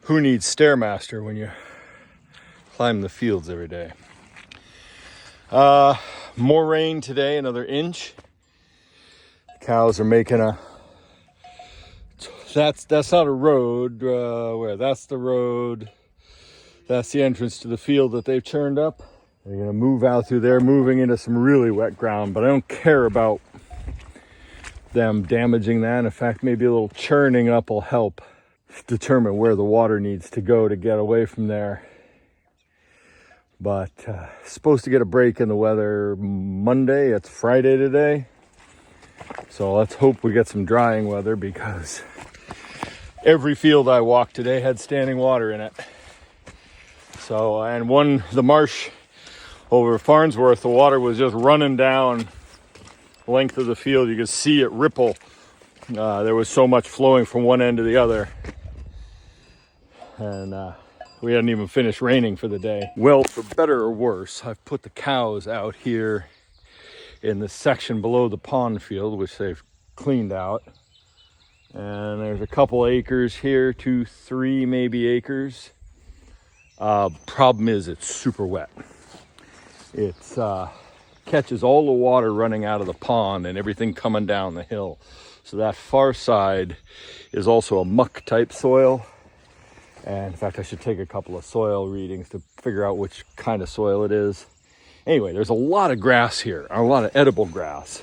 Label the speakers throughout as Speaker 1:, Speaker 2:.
Speaker 1: Who needs Stairmaster when you climb the fields every day? More rain today, another inch. The cows are making a... That's not a road. Where? That's the road. That's the entrance to the field that they've churned up. They're going to move out through there, moving into some really wet ground, but I don't care about them damaging that. In fact, maybe a little churning up will help determine where the water needs to go to get away from there. But supposed to get a break in the weather Monday. It's Friday today. So let's hope we get some drying weather, because every field I walked today had standing water in it. So, and the marsh over Farnsworth, the water was just running down the length of the field. You could see it ripple. There was so much flowing from one end to the other. And we hadn't even finished raining for the day. Well, for better or worse, I've put the cows out here in the section below the pond field, which they've cleaned out. And there's a couple acres here, 2, 3 maybe acres. Problem is it's super wet. It's catches all the water running out of the pond and everything coming down the hill. So that far side is also a muck type soil. And in fact, I should take a couple of soil readings to figure out which kind of soil it is. Anyway, there's a lot of grass here, a lot of edible grass.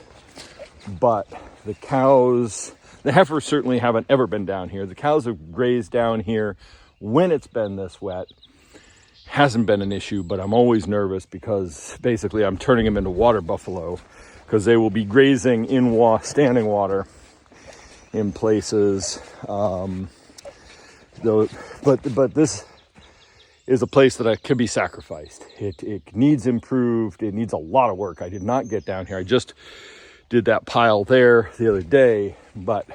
Speaker 1: But the cows, the heifers certainly haven't ever been down here. The cows have grazed down here when it's been this wet. Hasn't been an issue, but I'm always nervous because basically I'm turning them into water buffalo, because they will be grazing in standing water in places. But this is a place that can be sacrificed. It needs improved. It needs a lot of work. I did not get down here. I just did that pile there the other day, but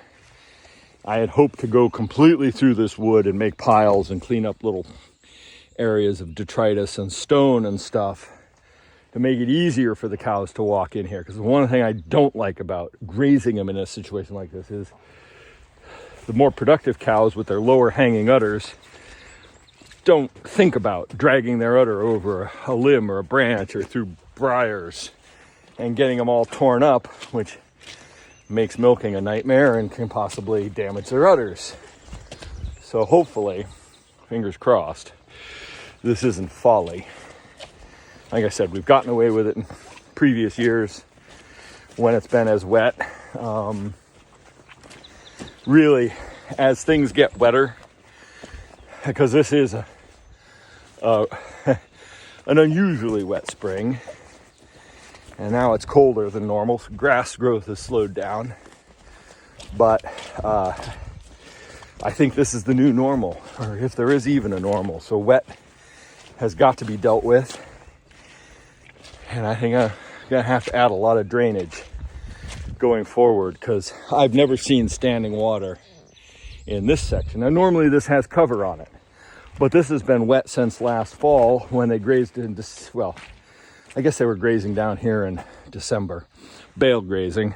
Speaker 1: I had hoped to go completely through this wood and make piles and clean up little areas of detritus and stone and stuff to make it easier for the cows to walk in here. Because the one thing I don't like about grazing them in a situation like this is the more productive cows with their lower hanging udders don't think about dragging their udder over a limb or a branch or through briars and getting them all torn up, which makes milking a nightmare and can possibly damage their udders. So hopefully, fingers crossed, this isn't folly. Like I said, we've gotten away with it in previous years when it's been as wet. Really, as things get wetter, because this is an unusually wet spring, and now it's colder than normal, so grass growth has slowed down. But I think this is the new normal, or if there is even a normal. So wet has got to be dealt with, and I think I'm gonna have to add a lot of drainage going forward, because I've never seen standing water in this section. Now normally this has cover on it, but this has been wet since last fall when they grazed in this. Well, I guess they were grazing down here in December, bale grazing,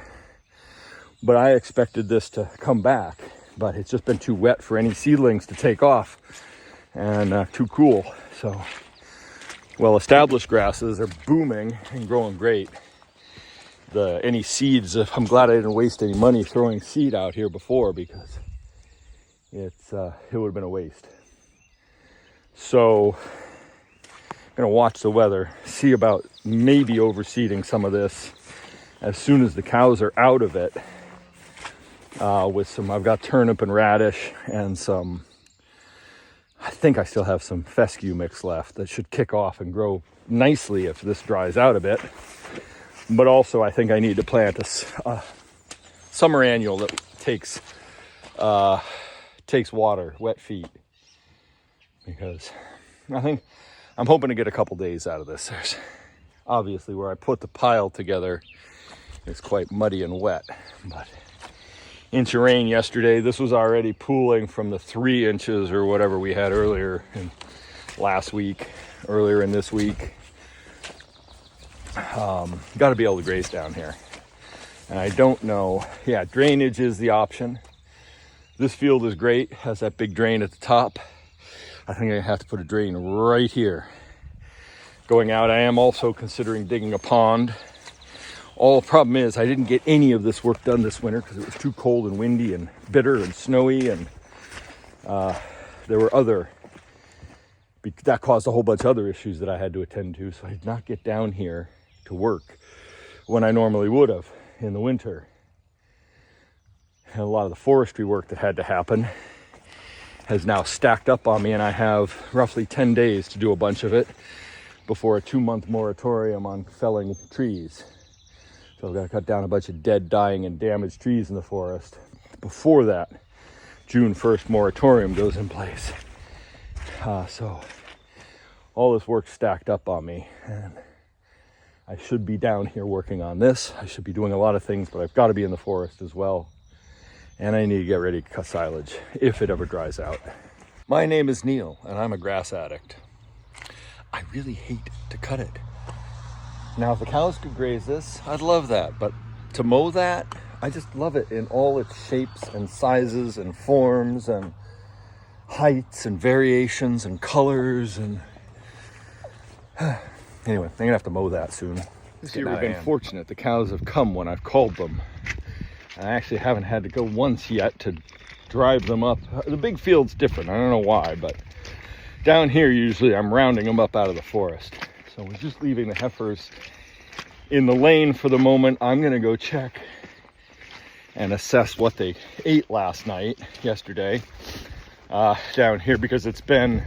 Speaker 1: but I expected this to come back, but it's just been too wet for any seedlings to take off, and too cool. So well-established grasses are booming and growing great. Any seeds, I'm glad I didn't waste any money throwing seed out here before, because it would have been a waste. So I'm gonna watch the weather, see about maybe overseeding some of this as soon as the cows are out of it. I've got turnip and radish and some, I think I still have some fescue mix left that should kick off and grow nicely if this dries out a bit. But also I think I need to plant a summer annual that takes water, wet feet, because I'm hoping to get a couple days out of this. There's obviously where I put the pile together, it's quite muddy and wet, but inch of rain yesterday. This was already pooling from the 3 inches or whatever we had earlier in this week. Got to be able to graze down here. And I don't know. Yeah, drainage is the option. This field is great. Has that big drain at the top. I think I have to put a drain right here. Going out, I am also considering digging a pond. All the problem is I didn't get any of this work done this winter because it was too cold and windy and bitter and snowy, and there were that caused a whole bunch of other issues that I had to attend to. So I did not get down here to work when I normally would have in the winter. And a lot of the forestry work that had to happen has now stacked up on me, and I have roughly 10 days to do a bunch of it before a 2-month moratorium on felling trees. So I've got to cut down a bunch of dead, dying, and damaged trees in the forest before that June 1st moratorium goes in place. So all this work stacked up on me, and I should be down here working on this. I should be doing a lot of things, but I've got to be in the forest as well. And I need to get ready to cut silage if it ever dries out. My name is Neil, and I'm a grass addict. I really hate to cut it. Now, if the cows could graze this, I'd love that. But to mow that, I just love it in all its shapes and sizes and forms and heights and variations and colors. And anyway, I'm gonna have to mow that soon. This year we've been fortunate. The cows have come when I've called them. I actually haven't had to go once yet to drive them up. The big field's different. I don't know why, but down here usually I'm rounding them up out of the forest. So we're just leaving the heifers in the lane for the moment. I'm gonna go check and assess what they ate yesterday, down here, because it's been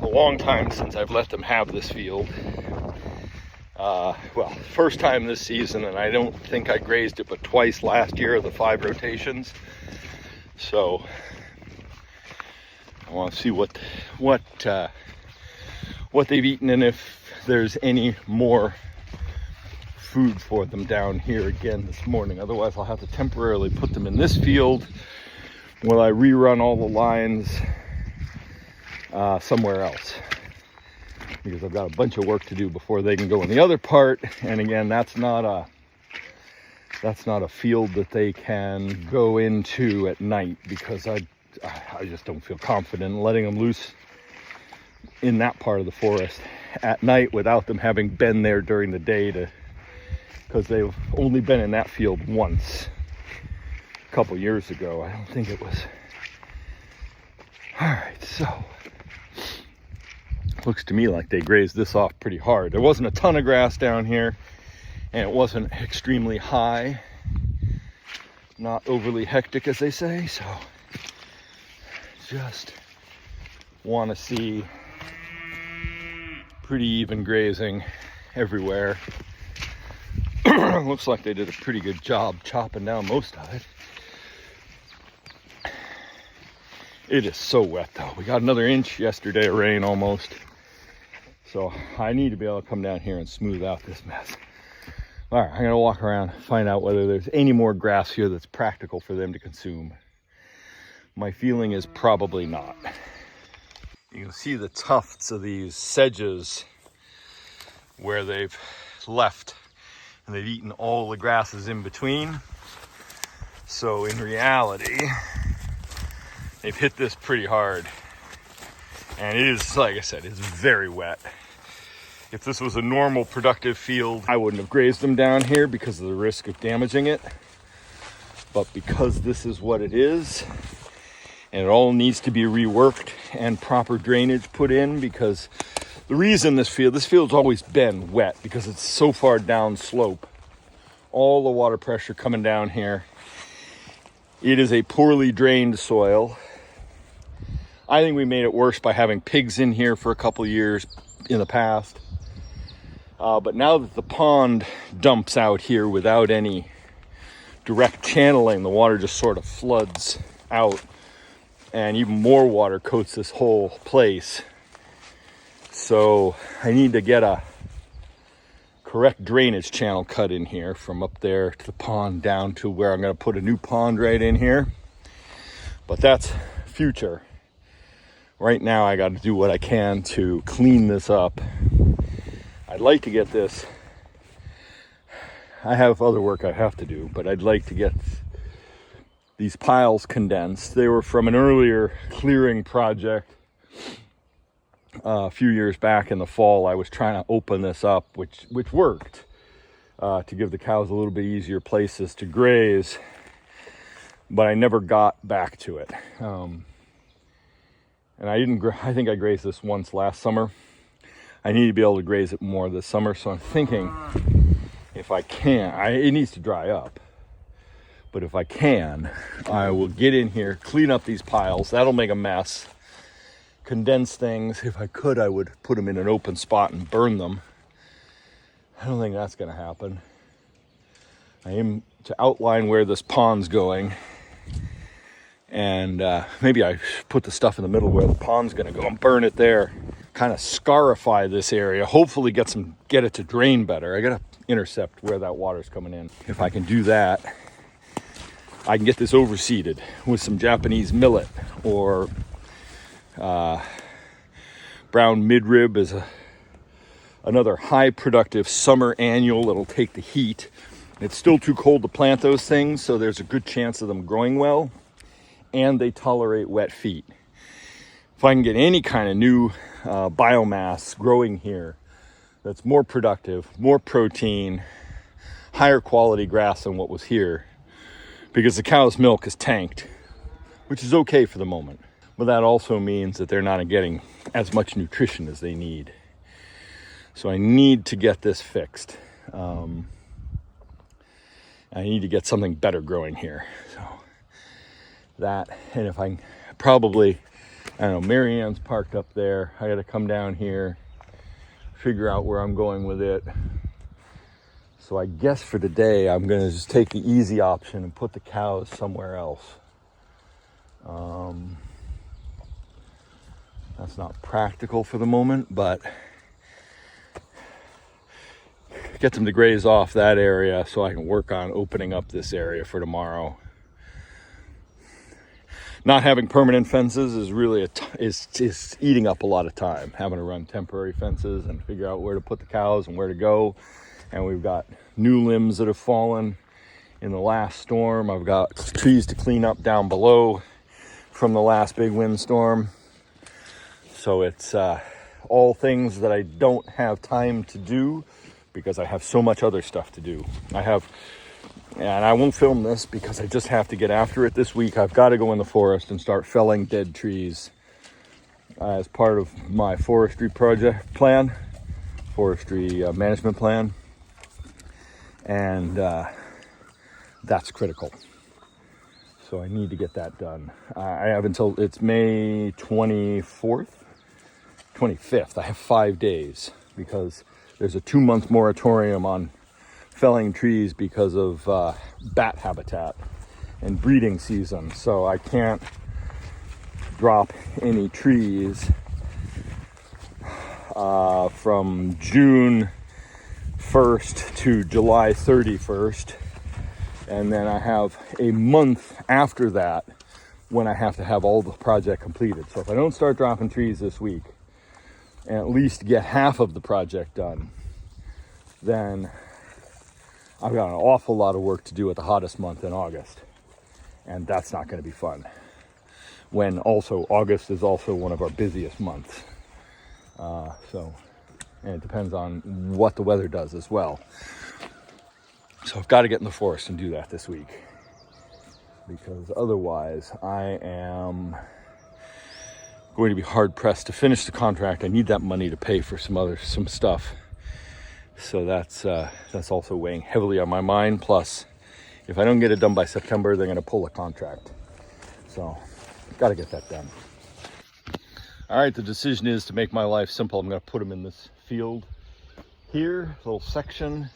Speaker 1: a long time since I've let them have this field. Well, first time this season, and I don't think I grazed it but twice last year of the 5 rotations. So I want to see what they've eaten, and if there's any more food for them down here again this morning. Otherwise, I'll have to temporarily put them in this field while I rerun all the lines somewhere else, because I've got a bunch of work to do before they can go in the other part. And again, that's not a field that they can go into at night, because I just don't feel confident in letting them loose in that part of the forest at night without them having been there during the day, because they've only been in that field once a couple years ago. I don't think it was. All right, so looks to me like they grazed this off pretty hard. There wasn't a ton of grass down here, and it wasn't extremely high, not overly hectic, as they say. So just want to see pretty even grazing everywhere. Looks like they did a pretty good job chopping down most of it. It is so wet though. We got another inch yesterday of rain almost. So I need to be able to come down here and smooth out this mess. All right, I'm gonna walk around, find out whether there's any more grass here that's practical for them to consume. My feeling is probably not. You can see the tufts of these sedges where they've left, and they've eaten all the grasses in between. So in reality, they've hit this pretty hard. And it is, like I said, it's very wet. If this was a normal productive field, I wouldn't have grazed them down here because of the risk of damaging it. But because this is what it is, and it all needs to be reworked and proper drainage put in, because the reason this field's always been wet because it's so far down slope. All the water pressure coming down here. It is a poorly drained soil. I think we made it worse by having pigs in here for a couple of years in the past. But now that the pond dumps out here without any direct channeling, the water just sort of floods out, and even more water coats this whole place. So I need to get a correct drainage channel cut in here from up there to the pond down to where I'm going to put a new pond right in here. But that's future. Right now I got to do what I can to clean this up. I'd like to get this. I have other work I have to do, but I'd like to get these piles condensed. They were from an earlier clearing project a few years back in the fall, I was trying to open this up, which worked, to give the cows a little bit easier places to graze, but I never got back to it. And I think I grazed this once last summer. I need to be able to graze it more this summer, so I'm thinking if I can, it needs to dry up, but if I can, I will get in here, clean up these piles. That'll make a mess. Condense things. If I could, I would put them in an open spot and burn them. I don't think that's going to happen. I aim to outline where this pond's going, and maybe I put the stuff in the middle where the pond's going to go and burn it there. Kind of scarify this area. Hopefully get it to drain better. I got to intercept where that water's coming in. If I can do that, I can get this overseeded with some Japanese millet, or brown midrib is another high productive summer annual that'll take the heat. It's still too cold to plant those things, so there's a good chance of them growing well, and they tolerate wet feet. If I can get any kind of new biomass growing here that's more productive, more protein, higher quality grass than what was here, because the cow's milk is tanked, which is okay for the moment. But that also means that they're not getting as much nutrition as they need. So I need to get this fixed. I need to get something better growing here. So that, and if I probably, I don't know, Marianne's parked up there. I got to come down here, figure out where I'm going with it. So I guess for today, I'm going to just take the easy option and put the cows somewhere else. That's not practical for the moment, but get them to graze off that area so I can work on opening up this area for tomorrow. Not having permanent fences is really is eating up a lot of time. Having to run temporary fences and figure out where to put the cows and where to go. And we've got new limbs that have fallen in the last storm. I've got trees to clean up down below from the last big windstorm. So it's all things that I don't have time to do because I have so much other stuff to do. And I won't film this because I just have to get after it this week. I've got to go in the forest and start felling dead trees as part of my forestry management plan. And that's critical. So I need to get that done. I have until it's May 25th. I have 5 days because there's a 2-month moratorium on felling trees because of bat habitat and breeding season. So I can't drop any trees from June 1st to July 31st. And then I have a month after that when I have to have all the project completed. So if I don't start dropping trees this week and at least get half of the project done, then I've got an awful lot of work to do at the hottest month in August. And that's not going to be fun. When also August is also one of our busiest months. And it depends on what the weather does as well. So I've got to get in the forest and do that this week. Because otherwise I am going to be hard pressed to finish the contract. I need that money to pay for some stuff. So that's also weighing heavily on my mind. Plus, if I don't get it done by September, they're going to pull the contract. So, got to get that done. All right, the decision is to make my life simple. I'm going to put them in this field here, little section.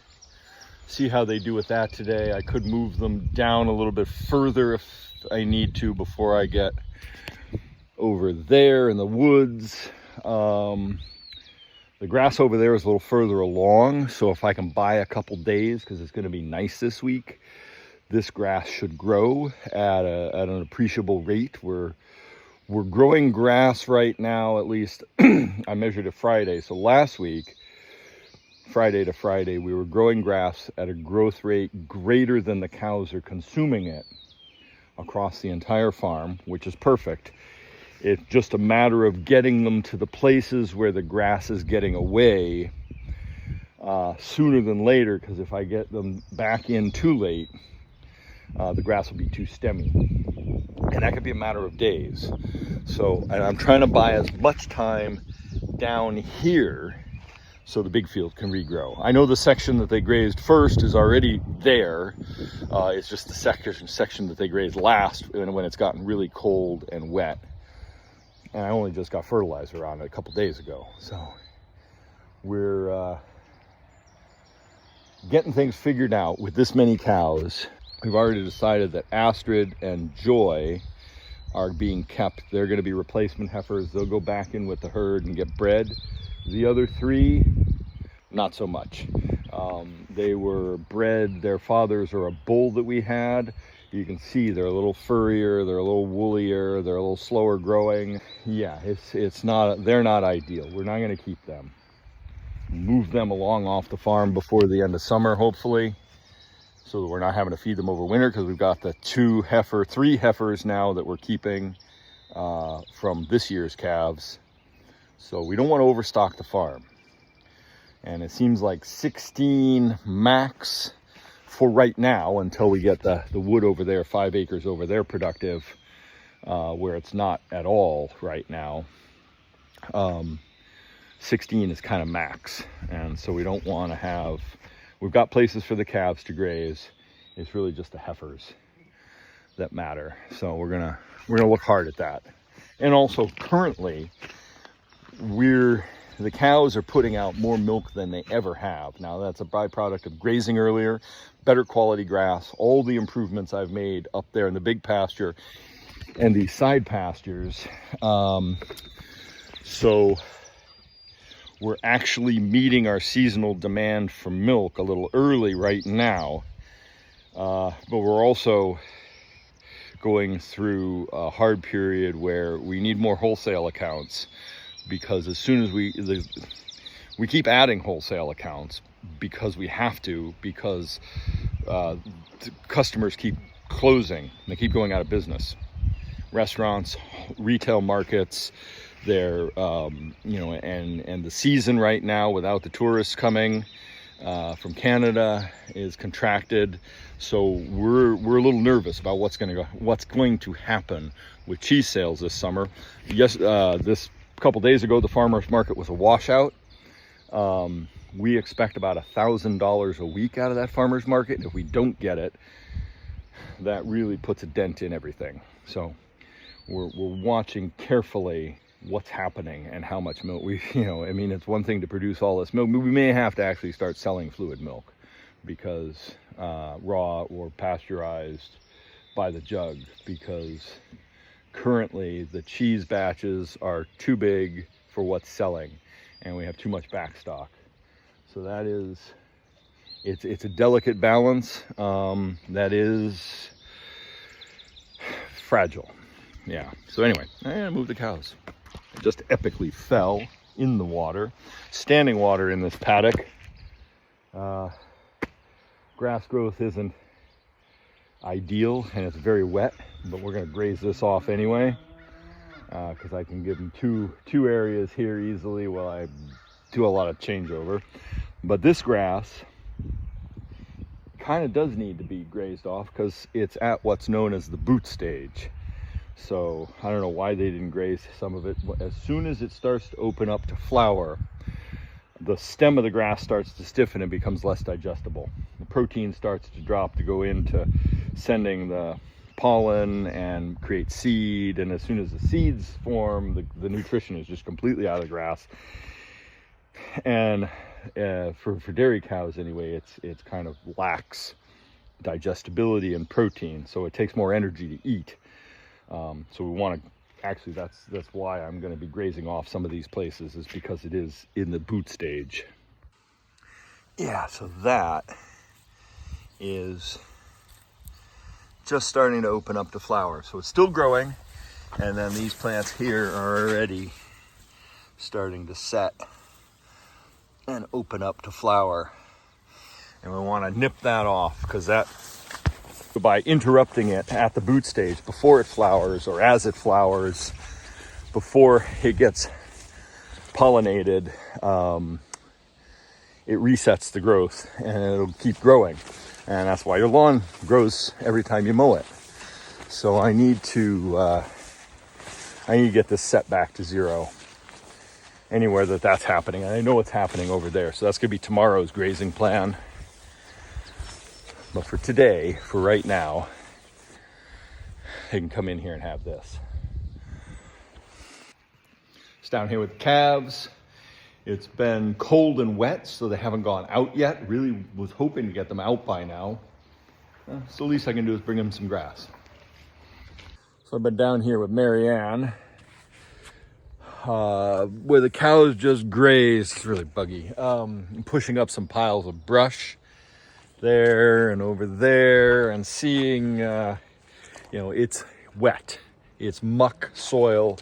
Speaker 1: See how they do with that today. I could move them down a little bit further if I need to before I get over there in the woods. The grass over there is a little further along, so if I can buy a couple days, because it's going to be nice this week, this grass should grow at an appreciable rate. We're growing grass right now, at least I measured it Friday. So last week, Friday to Friday, we were growing grass at a growth rate greater than the cows are consuming it across the entire farm, which is perfect. It's just a matter of getting them to the places where the grass is getting away sooner than later, because if I get them back in too late, the grass will be too stemmy. And that could be a matter of days. So I'm trying to buy as much time down here so the big field can regrow. I know the section that they grazed first is already there. It's just the section that they grazed last when it's gotten really cold and wet. And I only just got fertilizer on it a couple days ago. So we're getting things figured out with this many cows. We've already decided that Astrid and Joy are being kept. They're going to be replacement heifers. They'll go back in with the herd and get bred. The other three, not so much. They were bred, their fathers are a bull that we had. You can see they're a little furrier, they're a little woollier, they're a little slower growing. Yeah, they're not ideal. We're not going to keep them. Move them along off the farm before the end of summer, hopefully, so that we're not having to feed them over winter, because we've got the three heifers now that we're keeping from this year's calves. So we don't want to overstock the farm. And it seems like 16 max for right now, until we get the wood over there, 5 acres over there productive, where it's not at all right now. 16 is kind of max. And so we don't want to have, we've got places for the calves to graze. It's really just the heifers that matter. So we're gonna look hard at that. And also currently, the cows are putting out more milk than they ever have. Now that's a byproduct of grazing earlier, better quality grass, all the improvements I've made up there in the big pasture and these side pastures. So we're actually meeting our seasonal demand for milk a little early right now. But we're also going through a hard period where we need more wholesale accounts, because as soon as we keep adding wholesale accounts because we have to, because customers keep closing, they keep going out of business. Restaurants, retail markets, they're and the season right now without the tourists coming from Canada is contracted. So we're a little nervous about what's going to happen with cheese sales this summer. Yes, this couple days ago, the farmers market was a washout. We expect about $1,000 a week out of that farmers market. If we don't get it, that really puts a dent in everything. So we're watching carefully what's happening and how much milk it's one thing to produce all this milk. We may have to actually start selling fluid milk, because raw or pasteurized by the jug, because currently the cheese batches are too big for what's selling and we have too much back stock. So that is, it's a delicate balance that is fragile. Yeah. So anyway, I'm gonna move the cows. I just epically fell in the water, standing water in this paddock. Grass growth isn't ideal and it's very wet, but we're going to graze this off anyway, because I can give them two areas here easily while I do a lot of changeover. But this grass kind of does need to be grazed off because it's at what's known as the boot stage. So I don't know why they didn't graze some of it. As soon as it starts to open up to flower, the stem of the grass starts to stiffen and becomes less digestible. The protein starts to drop to go into sending the pollen and create seed. And as soon as the seeds form, the nutrition is just completely out of the grass. And for dairy cows anyway, it's kind of lacks digestibility and protein, so it takes more energy to eat. So we want to, actually that's why I'm going to be grazing off some of these places, is because it is in the boot stage. Yeah, so that is just starting to open up to flower. So it's still growing, and then these plants here are already starting to set and open up to flower. And we want to nip that off, because that, by interrupting it at the boot stage before it flowers or as it flowers, before it gets pollinated, it resets the growth and it'll keep growing. And that's why your lawn grows every time you mow it. So I need to get this set back to 0 anywhere that's happening. And I know what's happening over there. So that's going to be tomorrow's grazing plan. But for today, for right now, they can come in here and have this. It's down here with the calves. It's been cold and wet, so they haven't gone out yet. Really was hoping to get them out by now. So the least I can do is bring them some grass. So I've been down here with Marianne, where the cows just graze. It's really buggy. Pushing up some piles of brush there and over there, and seeing, it's wet. It's muck soil,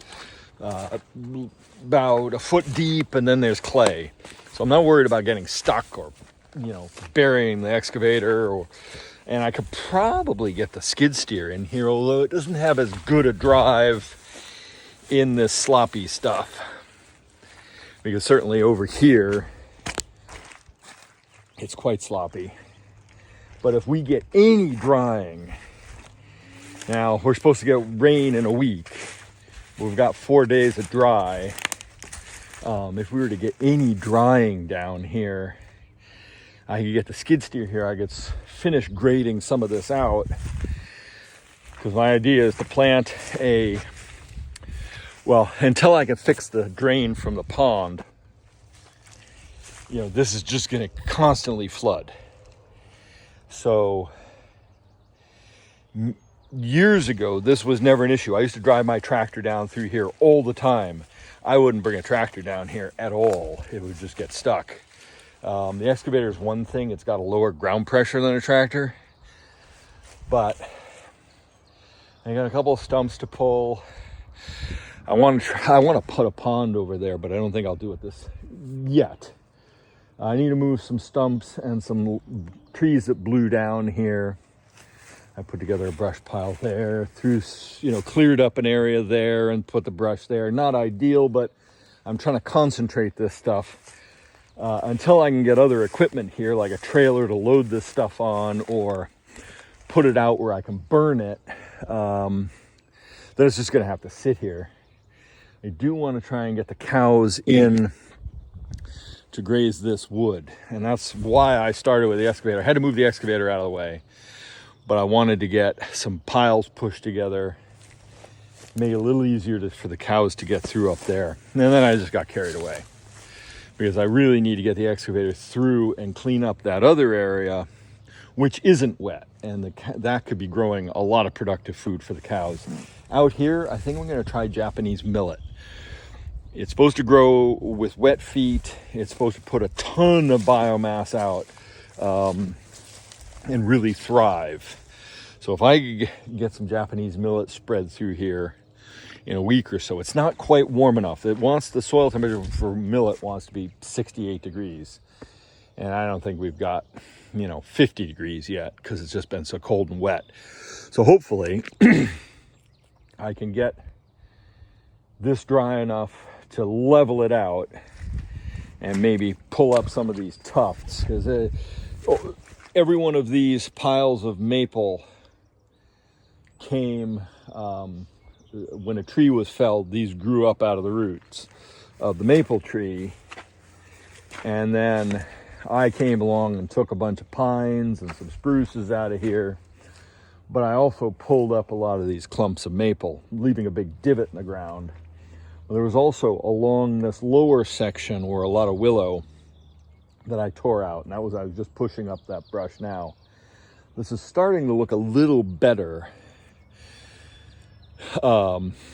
Speaker 1: about a foot deep, and then there's clay. So I'm not worried about getting stuck or, burying the excavator. And I could probably get the skid steer in here, although it doesn't have as good a drive in this sloppy stuff. Because certainly over here, it's quite sloppy. But if we get any drying, now we're supposed to get rain in a week. We've got 4 days of dry. If we were to get any drying down here, I could get the skid steer here. I could finish grading some of this out. Because my idea is to plant until I can fix the drain from the pond, this is just going to constantly flood. So years ago, this was never an issue. I used to drive my tractor down through here all the time. I wouldn't bring a tractor down here at all. It would just get stuck. The excavator is one thing. It's got a lower ground pressure than a tractor. But I got a couple of stumps to pull. I want to put a pond over there, but I don't think I'll do it this yet. I need to move some stumps and some trees that blew down here. I put together a brush pile there, cleared up an area there and put the brush there. Not ideal, but I'm trying to concentrate this stuff until I can get other equipment here, like a trailer to load this stuff on or put it out where I can burn it. Then it's just going to have to sit here. I do want to try and get the cows in to graze this wood. And that's why I started with the excavator. I had to move the excavator out of the way, but I wanted to get some piles pushed together, make it a little easier for the cows to get through up there. And then I just got carried away because I really need to get the excavator through and clean up that other area, which isn't wet. And that could be growing a lot of productive food for the cows. Out here, I think I'm going to try Japanese millet. It's supposed to grow with wet feet. It's supposed to put a ton of biomass out and really thrive. So if I could get some Japanese millet spread through here in a week or so, it's not quite warm enough. The soil temperature for millet wants to be 68 degrees. And I don't think we've got, 50 degrees yet because it's just been so cold and wet. So hopefully I can get this dry enough to level it out and maybe pull up some of these tufts, because every one of these piles of maple came when a tree was felled. These grew up out of the roots of the maple tree, and then I came along and took a bunch of pines and some spruces out of here, but I also pulled up a lot of these clumps of maple, leaving a big divot in the ground. There was also along this lower section where a lot of willow that I tore out, and I was just pushing up that brush now. This is starting to look a little better.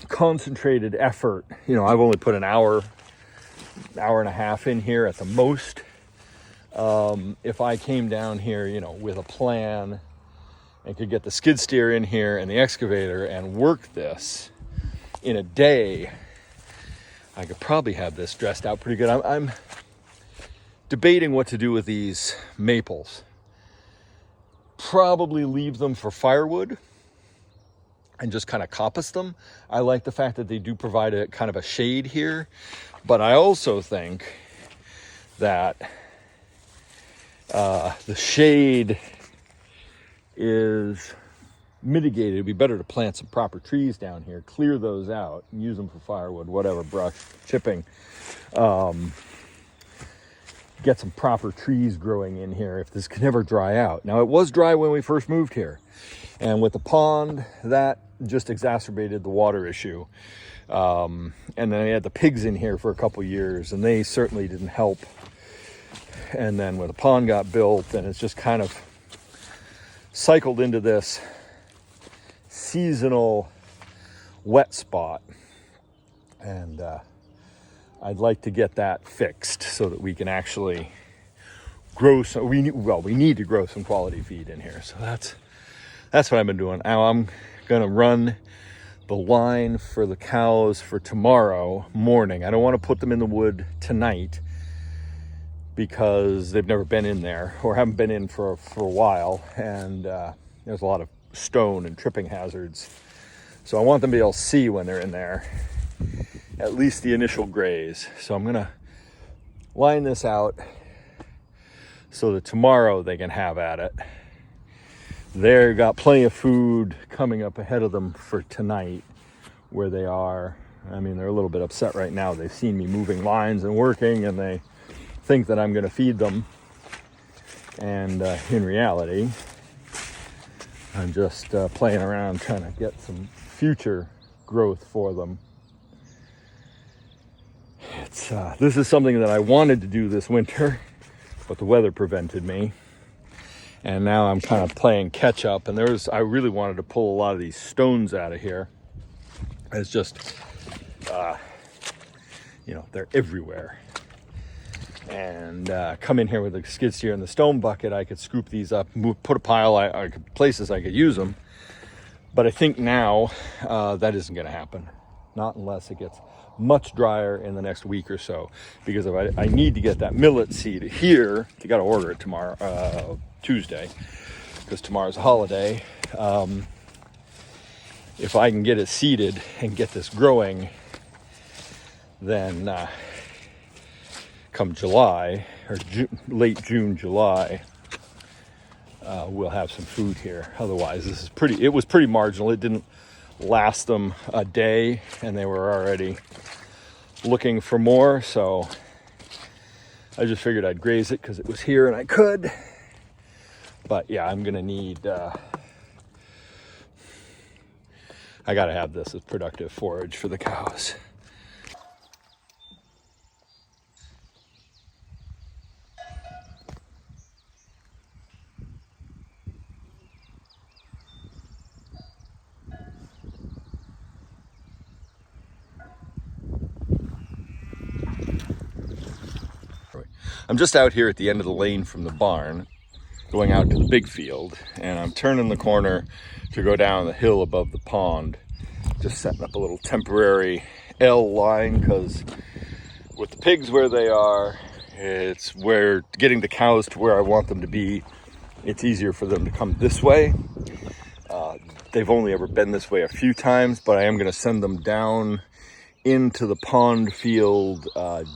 Speaker 1: Concentrated effort. I've only put an hour and a half in here at the most. If I came down here, with a plan and could get the skid steer in here and the excavator and work this in a day, I could probably have this dressed out pretty good. I'm debating what to do with these maples. Probably leave them for firewood, and just kind of coppice them. I like the fact that they do provide a kind of a shade here, but I also think that the shade is mitigated. It'd be better to plant some proper trees down here, clear those out, and use them for firewood, whatever, brush, chipping. Get some proper trees growing in here if this can ever dry out. Now, it was dry when we first moved here, and with the pond, that just exacerbated the water issue. And then I had the pigs in here for a couple years, and they certainly didn't help. And then when the pond got built, and it's just kind of cycled into this seasonal wet spot. And I'd like to get that fixed so that we can actually grow some. We need to grow some quality feed in here. So that's what I've been doing. Now I'm gonna run the line for the cows for tomorrow morning. I don't want to put them in the wood tonight because they've never been in there or haven't been in for a while, and there's a lot of stone and tripping hazards. So I want them to be able to see when they're in there, at least the initial graze. So I'm gonna line this out so that tomorrow they can have at it. They've got plenty of food coming up ahead of them for tonight where they are. I mean, they're a little bit upset right now. They've seen me moving lines and working, and they think that I'm going to feed them. And in reality, I'm just playing around trying to get some future growth for them. This is something that I wanted to do this winter, but the weather prevented me. And now I'm kind of playing catch up. And I really wanted to pull a lot of these stones out of here. It's just, they're everywhere. And come in here with a skid steer and the stone bucket, I could scoop these up, put a pile, places I could use them. But I think now that isn't going to happen. Not unless it gets much drier in the next week or so. Because if I need to get that millet seed here, you got to order it tomorrow, Tuesday, because tomorrow's a holiday. If I can get it seeded and get this growing, then come July, or late June, July, we'll have some food here. Otherwise, it was pretty marginal. It didn't last them a day, and they were already looking for more. So I just figured I'd graze it because it was here and I could. But yeah, I'm gonna need, I gotta have this as productive forage for the cows. I'm just out here at the end of the lane from the barn, going out to the big field, and I'm turning the corner to go down the hill above the pond, just setting up a little temporary L line, because with the pigs where they are, it's where getting the cows to where I want them to be. It's easier for them to come this way. They've only ever been this way a few times, but I am going to send them down into the pond field,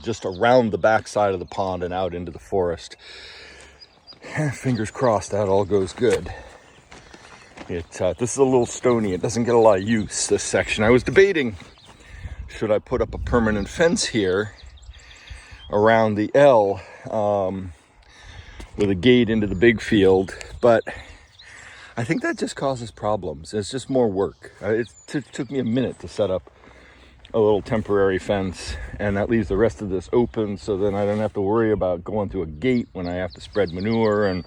Speaker 1: just around the backside of the pond and out into the forest. Fingers crossed that all goes good. This is a little stony. It doesn't get a lot of use, this section. I was debating, should I put up a permanent fence here around the L with a gate into the big field, but I think that just causes problems. It's just more work. It took me a minute to set up a little temporary fence, and that leaves the rest of this open, so then I don't have to worry about going through a gate when I have to spread manure, and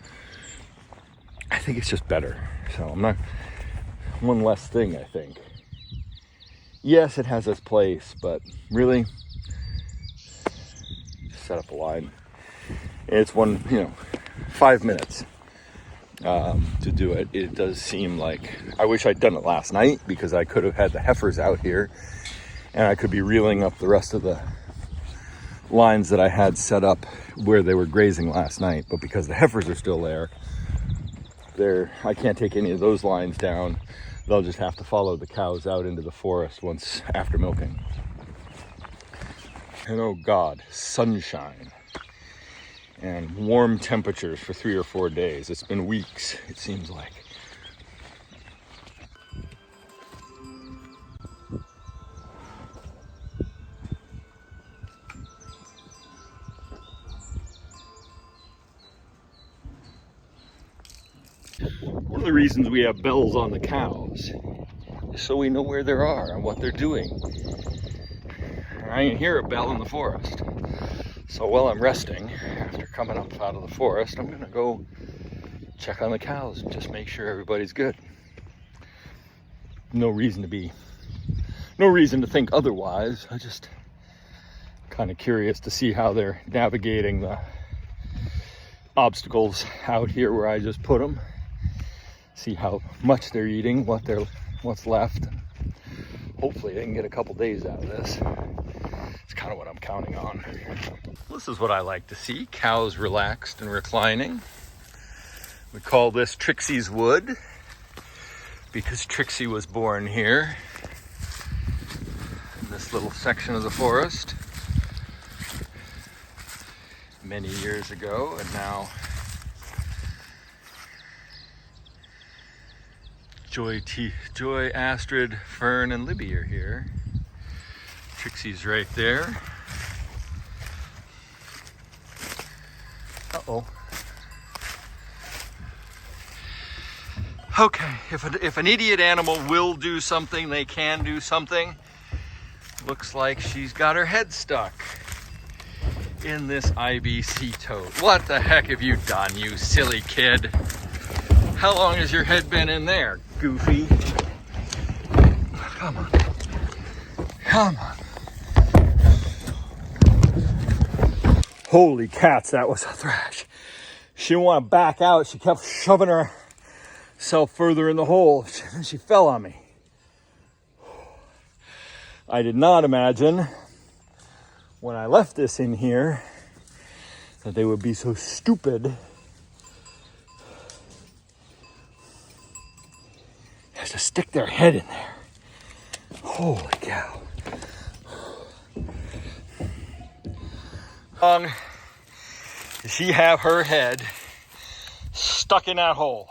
Speaker 1: I think it's just better. So I'm not, one less thing, I think. Yes, it has its place, but really, set up a line. It's 5 minutes to do it. It does seem like, I wish I'd done it last night, because I could have had the heifers out here and I could be reeling up the rest of the lines that I had set up where they were grazing last night. But because the heifers are still there, I can't take any of those lines down. They'll just have to follow the cows out into the forest once after milking. And oh God, sunshine and warm temperatures for 3 or 4 days. It's been weeks, it seems like. One of the reasons we have bells on the cows is so we know where they are and what they're doing. I can hear a bell in the forest. So while I'm resting, after coming up out of the forest, I'm gonna go check on the cows and just make sure everybody's good. No reason to think otherwise. I just kind of curious to see how they're navigating the obstacles out here where I just put them. See how much they're eating, what's left. Hopefully they can get a couple days out of this. It's kind of what I'm counting on. This is what I like to see, cows relaxed and reclining. We call this Trixie's Wood because Trixie was born here in this little section of the forest many years ago, and now Joy, Astrid, Fern, and Libby are here. Trixie's right there. Uh-oh. Okay, if an idiot animal will do something, they can do something. Looks like she's got her head stuck in this IBC tote. What the heck have you done, you silly kid? How long has your head been in there, Goofy? Come on. Come on. Holy cats, that was a thrash. She didn't want to back out. She kept shoving herself further in the hole. And she fell on me. I did not imagine when I left this in here that they would be so stupid as to stick their head in there. Holy cow. How long does she have her head stuck in that hole?